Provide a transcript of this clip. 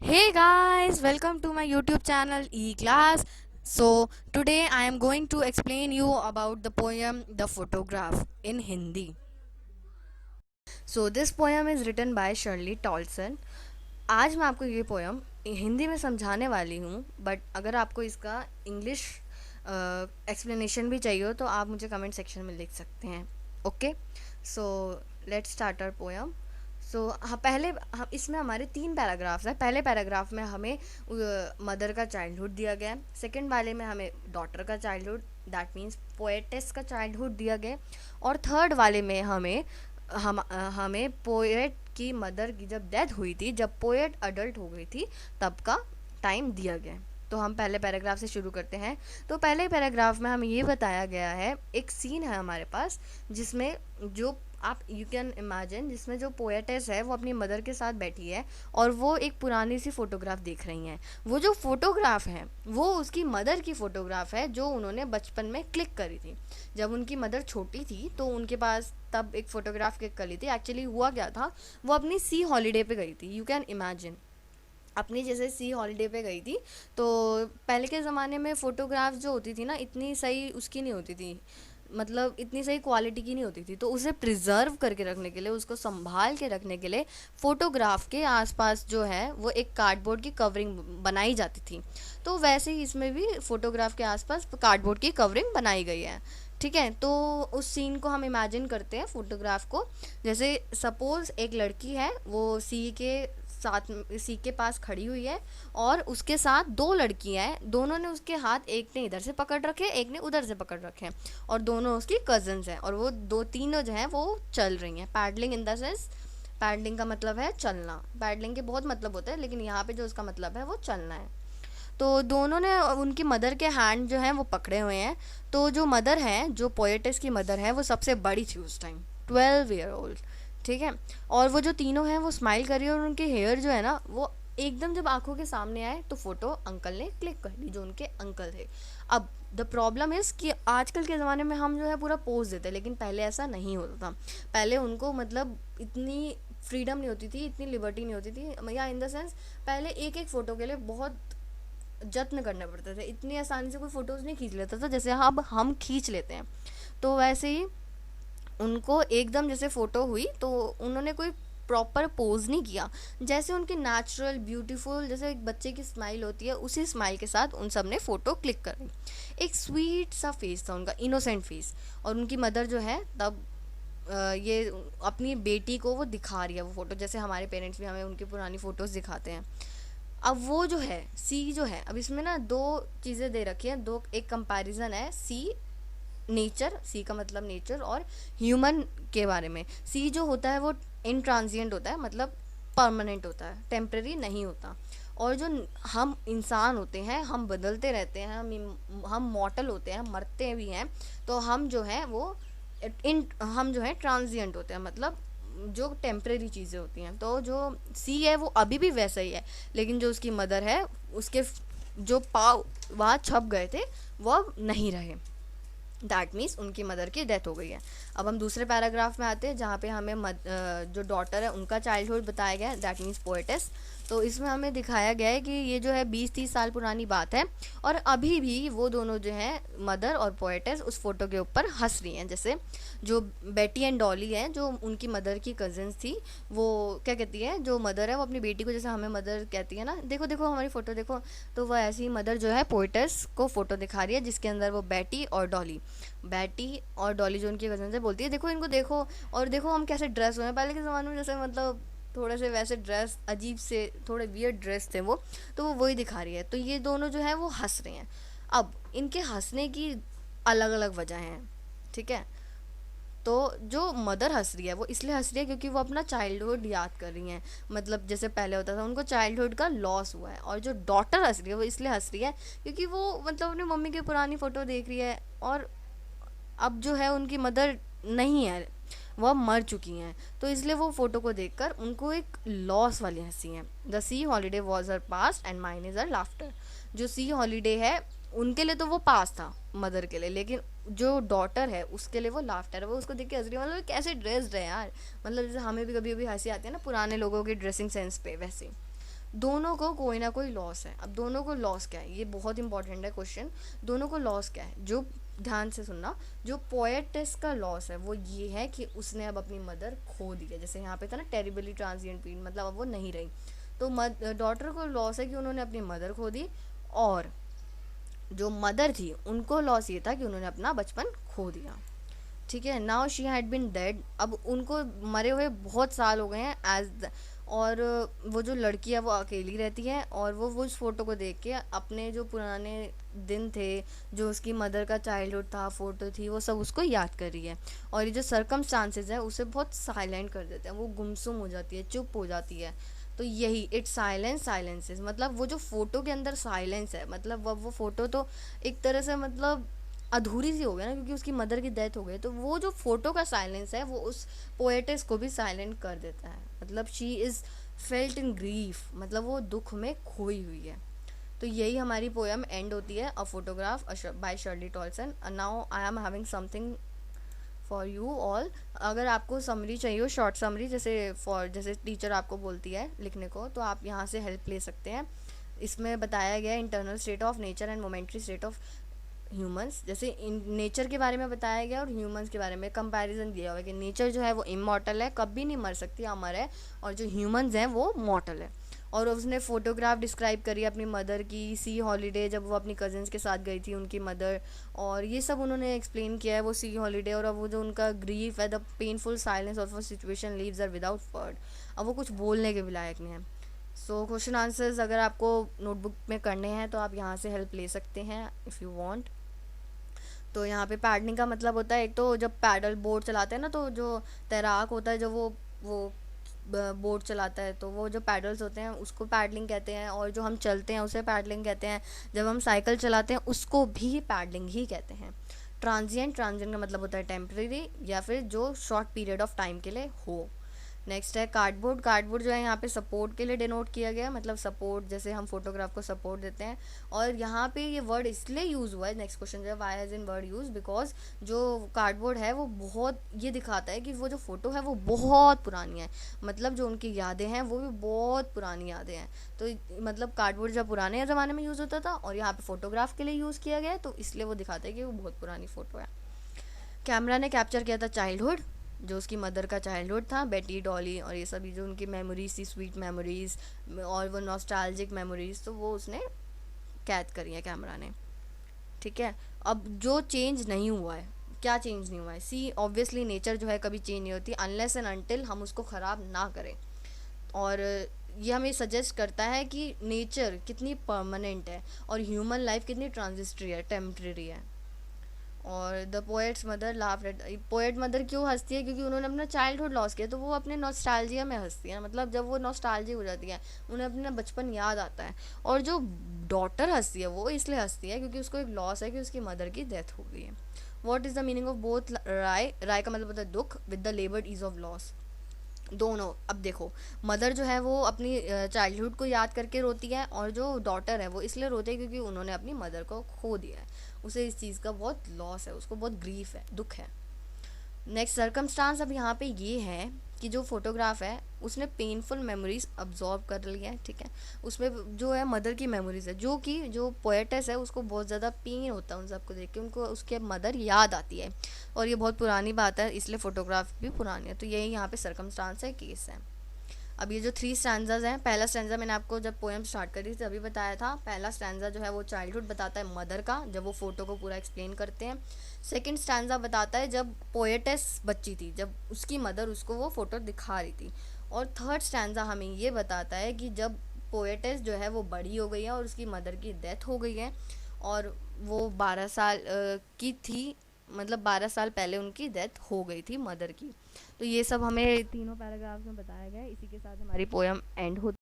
Hey guys, welcome to my YouTube channel E-Class. So today I am going to explain you about the poem The Photograph in Hindi. So this poem is written by Shirley Tolson. आज मैं आपको ये poem Hindi में समझाने वाली हूँ, but अगर आपको इसका इंग्लिश एक्सप्लेनेशन भी चाहिए हो तो आप मुझे कमेंट सेक्शन में लिख सकते हैं. Okay, so let's start our poem. So हाँ, पहले हम इसमें हमारे 3 पैराग्राफ्स हैं. पहले पैराग्राफ में हमें मदर का चाइल्डहुड दिया गया है. सेकेंड वाले में हमें डॉटर का चाइल्डहुड, दैट मीन्स पोएटेस का चाइल्डहुड दिया गया है. और थर्ड वाले में हमें पोएट की मदर की जब डेथ हुई थी, जब पोएट अडल्ट हो गई थी, तब का टाइम दिया गया है. तो हम पहले पैराग्राफ से शुरू करते हैं. तो पहले पैराग्राफ में हमें ये बताया गया है, एक सीन है हमारे पास जिसमें जो आप यू कैन इमेजिन, जिसमें जो पोएटेस है वो अपनी मदर के साथ बैठी है और वो एक पुरानी सी फ़ोटोग्राफ देख रही हैं. वो जो फ़ोटोग्राफ है वो उसकी मदर की फ़ोटोग्राफ है जो उन्होंने बचपन में क्लिक करी थी. जब उनकी मदर छोटी थी तो उनके पास तब एक फ़ोटोग्राफ क्लिक कर ली थी. एक्चुअली हुआ क्या था, वो अपनी सी हॉलीडे पे गई थी. यू कैन इमेजिन, अपनी जैसे सी हॉलीडे पे गई थी. तो पहले के ज़माने में फ़ोटोग्राफ जो होती थी ना, इतनी सही उसकी नहीं होती थी, मतलब इतनी सही क्वालिटी की नहीं होती थी. तो उसे प्रिजर्व करके रखने के लिए, उसको संभाल के रखने के लिए फ़ोटोग्राफ के आसपास जो है वो एक कार्डबोर्ड की कवरिंग बनाई जाती थी. तो वैसे ही इसमें भी फ़ोटोग्राफ के आसपास कार्डबोर्ड की कवरिंग बनाई गई है. ठीक है, तो उस सीन को हम इमेजिन करते हैं फ़ोटोग्राफ को. जैसे सपोज़ एक लड़की है, वो सी के पास खड़ी हुई है और उसके साथ 2 लड़कियां हैं. दोनों ने उसके हाथ, एक ने इधर से पकड़ रखे, एक ने उधर से पकड़ रखे हैं, और दोनों उसकी कजन्स हैं. और वो दो तीनों जो हैं वो चल रही हैं. Paddling in the sense, paddling का मतलब है चलना. पैडलिंग के बहुत मतलब होते हैं, लेकिन यहाँ पे जो उसका मतलब है वो चलना है. तो दोनों ने उनकी मदर के हैंड जो हैं वो पकड़े हुए हैं. तो जो मदर है, जो पोएटिस की मदर है, वो सबसे बड़ी थी उस टाइम, 12 ईयर ओल्ड. ठीक है, और वो जो तीनों हैं वो स्माइल कर रही है, और उनके हेयर जो है ना वो एकदम जब आंखों के सामने आए तो फोटो अंकल ने क्लिक कर ली, जो उनके अंकल थे. अब द प्रॉब्लम इज़ कि आजकल के ज़माने में हम जो है पूरा पोज देते हैं, लेकिन पहले ऐसा नहीं होता था. पहले उनको मतलब इतनी फ्रीडम नहीं होती थी, इतनी लिबर्टी नहीं होती थी, या इन द सेंस पहले एक एक फ़ोटो के लिए बहुत जत्न करने पड़ते थे. इतनी आसानी से कोई फ़ोटोज़ नहीं खींच लेता था जैसे अब हम खींच लेते हैं. तो वैसे ही उनको एकदम जैसे फ़ोटो हुई तो उन्होंने कोई प्रॉपर पोज नहीं किया. जैसे उनकी नेचुरल ब्यूटीफुल, जैसे एक बच्चे की स्माइल होती है, उसी स्माइल के साथ उन सब ने फ़ोटो क्लिक कर ली. एक स्वीट सा फेस था उनका, इनोसेंट फेस. और उनकी मदर जो है तब ये अपनी बेटी को वो दिखा रही है वो फ़ोटो, जैसे हमारे पेरेंट्स भी हमें उनकी पुरानी फ़ोटोज़ दिखाते हैं. अब वो जो है सी जो है, अब इसमें ना 2 चीज़ें दे रखी हैं, दो एक कंपैरिजन है. सी नेचर, सी का मतलब नेचर, और ह्यूमन के बारे में. सी जो होता है वो इनट्रांजिएंट होता है, मतलब परमानेंट होता है, टेम्परेरी नहीं होता. और जो हम इंसान होते हैं, हम बदलते रहते हैं, हम मॉर्टल होते हैं, मरते भी हैं. तो हम जो है वो हम जो है ट्रांजिएंट होते हैं, मतलब जो टेम्परेरी चीज़ें होती हैं. तो जो सी है वो अभी भी वैसा ही है, लेकिन जो उसकी मदर है, उसके जो पाँव वहाँ छप गए थे वो अब नहीं रहे. दैट मीन्स उनकी मदर की डेथ हो गई है. अब हम दूसरे पैराग्राफ में आते हैं जहाँ पे हमें जो डॉटर है उनका चाइल्डहुड बताया गया है, दैट मीन्स पोएटेस. तो इसमें हमें दिखाया गया है कि ये जो है 20-30 साल पुरानी बात है, और अभी भी वो दोनों जो हैं, मदर और पोएटेस, उस फोटो के ऊपर हंस रही हैं. जैसे जो बेटी एंड डॉली हैं, जो उनकी मदर की कजन्स थी, वो क्या कहती है, जो मदर है वो अपनी बेटी को, जैसे हमें मदर कहती है ना, देखो देखो हमारी फ़ोटो देखो, तो वह ऐसी ही मदर जो है पोएटेस को फ़ोटो दिखा रही है, जिसके अंदर वो बैटी और डॉली जो उनकी कजन से बोलती है, देखो इनको देखो, और देखो हम कैसे ड्रेस हुए हैं. पहले के ज़माने में जैसे मतलब थोड़े से वैसे ड्रेस, अजीब से थोड़े वियर्ड ड्रेस थे वो, तो वो वही दिखा रही है. तो ये दोनों जो है वो हंस रहे हैं. अब इनके हंसने की अलग अलग वजह हैं. ठीक है, तो जो मदर हंस रही है वो इसलिए हंस रही है क्योंकि वो अपना चाइल्डहुड याद कर रही हैं, मतलब जैसे पहले होता था, उनको चाइल्डहुड का लॉस हुआ है. और जो डॉटर हंस रही है वो इसलिए हंस रही है क्योंकि वो मतलब अपनी मम्मी की पुरानी फ़ोटो देख रही है, और अब जो है उनकी मदर नहीं है, वह मर चुकी हैं. तो इसलिए वो फ़ोटो को देखकर उनको एक लॉस वाली हंसी है. The C holiday was her past and mine is her laughter. जो सी हॉलीडे है उनके लिए तो वो पास था, मदर के लिए, लेकिन जो डॉटर है उसके लिए वो लाफ्टर है. वो उसको देख के हंस रही है, मतलब कैसे ड्रेस्ड है यार, मतलब जैसे हमें भी कभी कभी हंसी आती है ना पुराने लोगों के ड्रेसिंग सेंस पे, वैसे. दोनों को कोई ना कोई लॉस है। अब दोनों को लॉस क्या है, ये बहुत इंपॉर्टेंट है क्वेश्चन। दोनों को लॉस क्या है, जो ध्यान से सुनना, जो पोएटिस का लॉस है वो ये है कि उसने अब अपनी मदर खो दी है। जैसे यहाँ पे था ना टेरिबली ट्रांजिएंट पीरियड, मतलब अब वो नहीं रही। तो डॉटर को लॉस है कि उन्होंने अपनी मदर खो दी, और जो मदर थी उनको लॉस ये था कि उन्होंने अपना बचपन खो दिया। ठीक है, now she had been dead, अब उनको मरे हुए बहुत साल हो गए हैं और वो जो लड़की है वो अकेली रहती है, और वो उस फोटो को देख के अपने जो पुराने दिन थे, जो उसकी मदर का चाइल्डहुड था, फोटो थी, वो सब उसको याद कर रही है। और ये जो सर्कमस्टांसेस है उसे बहुत साइलेंट कर देते हैं, वो गुमसुम हो जाती है, चुप हो जाती है। तो यही इट साइलेंस साइलेंसेस, मतलब वो जो फोटो के अंदर साइलेंस है, मतलब वो फोटो तो एक तरह से मतलब अधूरी सी हो गया ना, क्योंकि उसकी मदर की डेथ हो गई। तो वो जो फोटो का साइलेंस है वो उस पोएटिस को भी साइलेंट कर देता है। मतलब she is felt in grief, मतलब वो दुख में खोई हुई है। तो यही हमारी पोएम एंड होती है, a photograph by Shirley Toulson. Now I am having something for you all. अगर आपको समरी चाहिए हो, शॉर्ट समरी, जैसे टीचर आपको बोलती है लिखने को, तो आप यहाँ से हेल्प ले सकते हैं। इसमें बताया गया internal state of nature and momentary state of humans. जैसे नेचर के बारे में बताया गया और ह्यूमंस के बारे में कंपैरिजन दिया हुआ है कि नेचर जो है वो इमॉर्टल है, कभी नहीं मर सकती, अमर है, और जो ह्यूमंस हैं वो मॉर्टल है। और उसने फोटोग्राफ डिस्क्राइब करी अपनी मदर की, सी हॉलीडे, जब वो अपनी कजन्स के साथ गई थी उनकी मदर, और ये सब उन्होंने एक्सप्लेन किया है वो सी हॉलीडे। और अब वो जो उनका ग्रीफ है, the painful silence of a situation leaves are without word, अब वो कुछ बोलने के भी लायक नहीं है। सो क्वेश्चन आंसर्स अगर आपको नोटबुक में करने हैं तो आप यहाँ से हेल्प ले सकते हैं इफ़ यू वांट। तो यहाँ पे पैडलिंग का मतलब होता है, एक तो जब पैडल बोट चलाते हैं ना, तो जो तैराक होता है, जब वो बोट चलाता है, तो वो जो पैडल्स होते हैं उसको पैडलिंग कहते हैं, और जो हम चलते हैं उसे पैडलिंग कहते हैं। जब हम साइकिल चलाते हैं उसको भी पैडलिंग ही कहते हैं। ट्रांजिएंट का मतलब होता है टेम्परेरी, या फिर जो शॉर्ट पीरियड ऑफ टाइम के लिए हो। नेक्स्ट है कार्डबोर्ड। कार्डबोर्ड जो है यहाँ पे सपोर्ट के लिए डिनोट किया गया है, मतलब सपोर्ट, जैसे हम फोटोग्राफ को सपोर्ट देते हैं। और यहाँ पे ये वर्ड इसलिए यूज़ हुआ है, नेक्स्ट क्वेश्चन जो है why has in word use, because जो कार्डबोर्ड है वो बहुत ये दिखाता है कि वो जो फोटो है वो बहुत पुरानी है, मतलब जो उनकी यादें हैं वो भी बहुत पुरानी यादें हैं। तो मतलब कार्डबोर्ड जब पुराने ज़माने में यूज़ होता था और यहाँ पे फोटोग्राफ के लिए यूज़ किया गया है, तो इसलिए वो दिखाता है कि वो बहुत पुरानी फ़ोटो है। कैमरा ने कैप्चर किया था चाइल्डहुड, जो उसकी मदर का चाइल्डहुड था, बेटी, डॉली, और ये सभी जो उनकी मेमोरीज थी, स्वीट मेमोरीज और वो नॉस्टैल्जिक मेमोरीज, तो वो उसने कैद करी है कैमरा ने। ठीक है, अब जो चेंज नहीं हुआ है, क्या चेंज नहीं हुआ है, सी ऑब्वियसली नेचर जो है कभी चेंज नहीं होती अनलेस एंड अनटिल हम उसको ख़राब ना करें। और ये हमें सजेस्ट करता है कि नेचर कितनी परमानेंट है और ह्यूमन लाइफ कितनी ट्रांजिस्ट्री है, टेम्प्रेरी है। और the poets mother laugh at, poet mother क्यों हंसती है, क्योंकि उन्होंने अपना चाइल्डहुड लॉस किया, तो वो अपने नॉस्टैल्जिया में हंसती है, मतलब जब वो नॉस्टैल्जिक हो जाती है उन्हें अपना बचपन याद आता है। और जो डॉटर हंसती है वो इसलिए हंसती है क्योंकि उसको एक लॉस है कि उसकी मदर की डेथ हो गई है। What is the meaning of both राय, राय का मतलब होता है दुख, with the laboured ease of loss, दोनों। अब देखो, मदर जो है वो अपनी चाइल्डहुड को याद करके रोती है, और जो डॉटर है वो इसलिए रोती है क्योंकि उन्होंने अपनी मदर को खो दिया है, उसे इस चीज़ का बहुत लॉस है, उसको बहुत ग्रीफ है, दुख है। नेक्स्ट सर्कमस्टांस अब यहाँ पे ये है कि जो फोटोग्राफ है उसने पेनफुल मेमोरीज अब्जॉर्ब कर ली है। ठीक है, उसमें जो है मदर की मेमोरीज है, जो कि जो पोएटेस है उसको बहुत ज़्यादा पेन होता है उन सबको देख के, उनको उसके मदर याद आती है, और ये बहुत पुरानी बात है इसलिए फ़ोटोग्राफ भी पुरानी है। तो यही यहाँ पे सर्कमस्टांस है, केस है। अब ये जो 3 स्टैंजाज हैं, पहला स्टैंजा मैंने आपको जब पोएम स्टार्ट करी थी तभी बताया था, पहला स्टैंजा जो है वो चाइल्डहुड बताता है मदर का, जब वो फोटो को पूरा एक्सप्लेन करते हैं। सेकंड स्टैंजा बताता है जब पोएटेस बच्ची थी, जब उसकी मदर उसको वो फोटो दिखा रही थी। और थर्ड स्टैंजा हमें ये बताता है कि जब पोएटेस जो है वो बड़ी हो गई है और उसकी मदर की डेथ हो गई है, और वो 12 साल की थी, मतलब 12 साल पहले उनकी डेथ हो गई थी मदर की। तो ये सब हमें तीनों पैराग्राफ्स में बताया गया है। इसी के साथ हमारी पोएम एंड होती